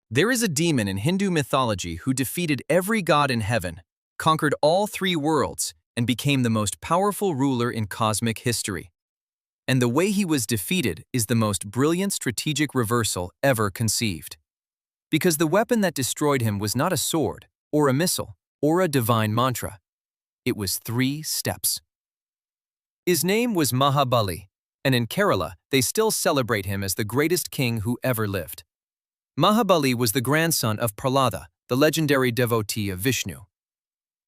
There is a demon in Hindu mythology who defeated every god in heaven, conquered all three worlds, and became the most powerful ruler in cosmic history. And the way he was defeated is the most brilliant strategic reversal ever conceived. Because the weapon that destroyed him was not a sword, or a missile, or a divine mantra. It was 3 steps. His name was Mahabali, and in Kerala, they still celebrate him as the greatest king who ever lived. Mahabali was the grandson of Prahlada, the legendary devotee of Vishnu.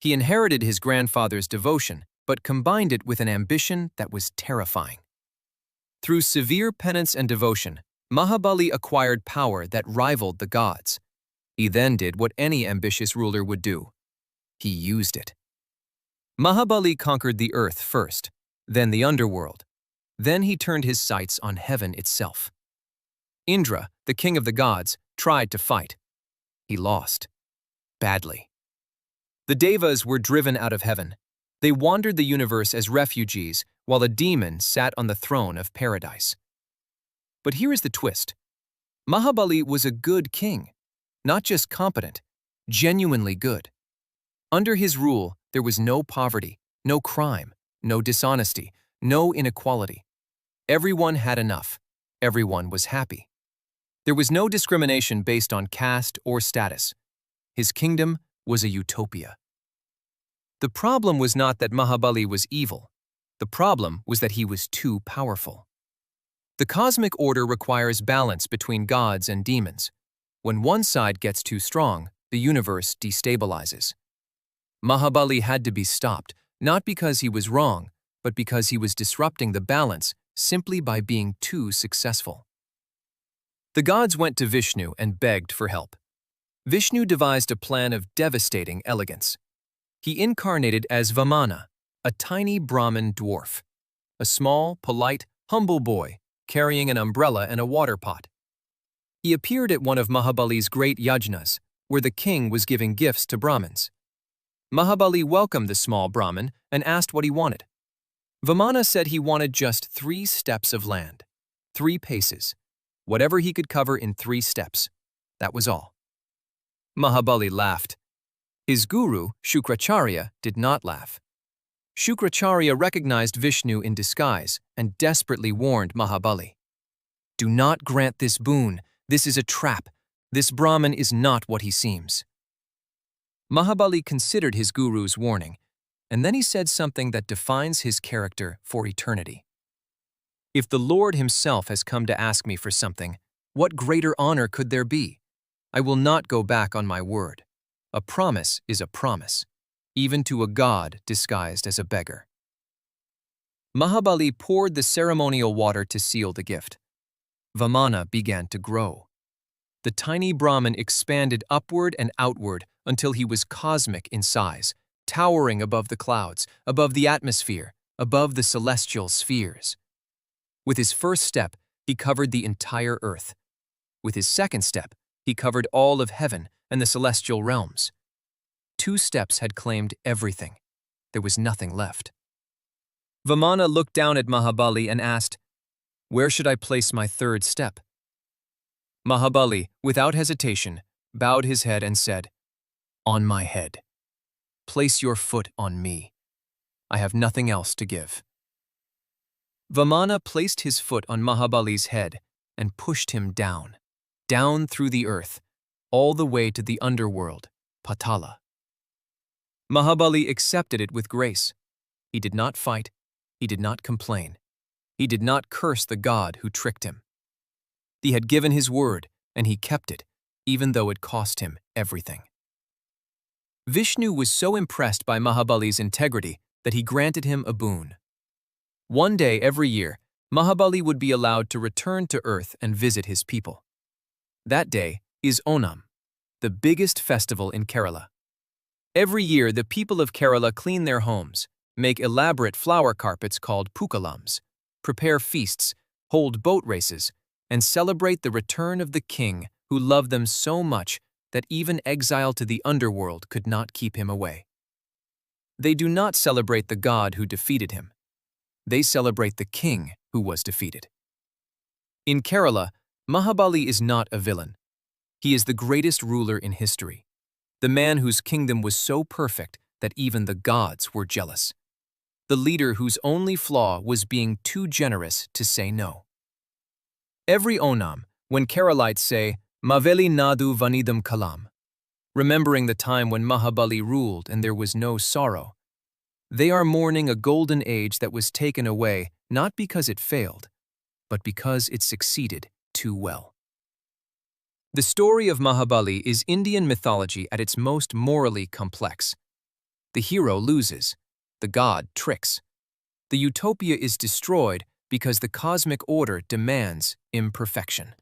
He inherited his grandfather's devotion, but combined it with an ambition that was terrifying. Through severe penance and devotion, Mahabali acquired power that rivaled the gods. He then did what any ambitious ruler would do. He used it. Mahabali conquered the earth first, then the underworld. Then he turned his sights on heaven itself. Indra, the king of the gods, tried to fight. He lost. Badly. The Devas were driven out of heaven. They wandered the universe as refugees, while a demon sat on the throne of paradise. But here is the twist. Mahabali was a good king, not just competent, genuinely good. Under his rule, there was no poverty, no crime, no dishonesty, no inequality. Everyone had enough. Everyone was happy. There was no discrimination based on caste or status. His kingdom was a utopia. The problem was not that Mahabali was evil. The problem was that he was too powerful. The cosmic order requires balance between gods and demons. When one side gets too strong, the universe destabilizes. Mahabali had to be stopped, not because he was wrong, but because he was disrupting the balance simply by being too successful. The gods went to Vishnu and begged for help. Vishnu devised a plan of devastating elegance. He incarnated as Vamana, a tiny Brahmin dwarf, a small, polite, humble boy carrying an umbrella and a water pot. He appeared at one of Mahabali's great yajnas, where the king was giving gifts to Brahmins. Mahabali welcomed the small Brahmin and asked what he wanted. Vamana said he wanted just 3 steps of land, 3 paces, whatever he could cover in 3 steps. That was all. Mahabali laughed. His guru, Shukracharya, did not laugh. Shukracharya recognized Vishnu in disguise and desperately warned Mahabali. Do not grant this boon. This is a trap. This Brahmin is not what he seems. Mahabali considered his guru's warning, and then he said something that defines his character for eternity. If the Lord himself has come to ask me for something, what greater honor could there be? I will not go back on my word. A promise is a promise, even to a god disguised as a beggar. Mahabali poured the ceremonial water to seal the gift. Vamana began to grow. The tiny Brahmin expanded upward and outward until he was cosmic in size, towering above the clouds, above the atmosphere, above the celestial spheres. With his first step, he covered the entire earth. With his second step, he covered all of heaven and the celestial realms. 2 steps had claimed everything. There was nothing left. Vamana looked down at Mahabali and asked, "Where should I place my 3rd step?" Mahabali, without hesitation, bowed his head and said, "On my head. Place your foot on me. I have nothing else to give." Vamana placed his foot on Mahabali's head and pushed him down, down through the earth, all the way to the underworld, Patala. Mahabali accepted it with grace. He did not fight. He did not complain. He did not curse the god who tricked him. He had given his word, and he kept it, even though it cost him everything. Vishnu was so impressed by Mahabali's integrity that he granted him a boon. One day every year, Mahabali would be allowed to return to earth and visit his people. That day is Onam, the biggest festival in Kerala. Every year, the people of Kerala clean their homes, make elaborate flower carpets called pookalams, prepare feasts, hold boat races, and celebrate the return of the king who loved them so much that even exile to the underworld could not keep him away. They do not celebrate the god who defeated him. They celebrate the king who was defeated. In Kerala, Mahabali is not a villain. He is the greatest ruler in history, the man whose kingdom was so perfect that even the gods were jealous, the leader whose only flaw was being too generous to say no. Every Onam, when Keralites say, Maveli Nadu Vanidam Kalam, remembering the time when Mahabali ruled and there was no sorrow, they are mourning a golden age that was taken away not because it failed, but because it succeeded too well. The story of Mahabali is Indian mythology at its most morally complex. The hero loses, the god tricks. The utopia is destroyed because the cosmic order demands imperfection.